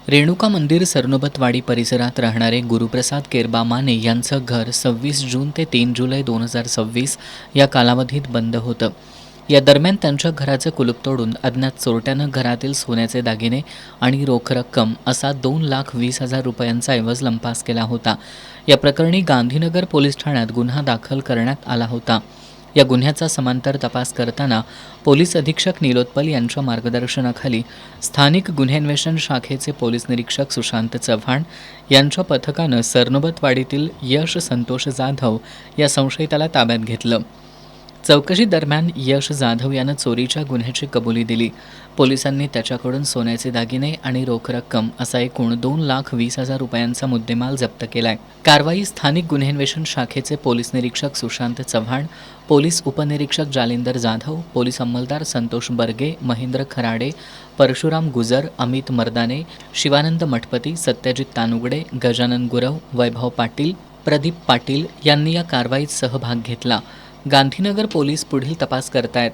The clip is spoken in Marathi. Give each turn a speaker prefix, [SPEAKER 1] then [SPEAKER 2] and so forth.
[SPEAKER 1] रेणुका मंदिर सरनोबतवाडी परिसरात राहणारे गुरुप्रसाद केरबा माने यांचं घर 26 जून ते 3 जुलै 2026 या कालावधीत बंद होतं. या दरम्यान त्यांच्या घराचं कुलूप तोडून अज्ञात चोरट्यानं घरातील सोन्याचे दागिने आणि रोख रक्कम असा 2,20,000 रुपयांचा ऐवज लंपास केला होता. या प्रकरणी गांधीनगर पोलीस ठाण्यात गुन्हा दाखल करण्यात आला होता. या गुन्ह्याचा समांतर तपास करताना पोलीस अधीक्षक निलोत्पल यांच्या मार्गदर्शनाखाली स्थानिक गुन्हेन्वेषण शाखेचे पोलीस निरीक्षक सुशांत चव्हाण यांच्या पथकानं सरनोबतवाडीतील यश संतोष जाधव या संशयिताला ताब्यात घेतलं. चौकशी दरम्यान यश जाधव यानं चोरीच्या गुन्ह्याची कबुली दिली. पोलिसांनी त्याच्याकडून सोन्याचे दागिने आणि रोख रक्कम असा एकूण 2,20,000 रुपयांचा मुद्देमाल जप्त केलाय. कारवाई स्थानिक गुन्हेन्वेषण शाखेचे पोलीस निरीक्षक सुशांत चव्हाण, पोलीस उपनिरीक्षक जालिंदर जाधव, पोलीस अंमलदार संतोष बर्गे, महेंद्र खराडे, परशुराम गुजर, अमित मर्दाने, शिवानंद मठपती, सत्यजित तानुगडे, गजानन गुरव, वैभव पाटील, प्रदीप पाटील यांनी या कारवाईत सहभाग घेतला. गांधीनगर पोलीस पुढील तपास करतायत.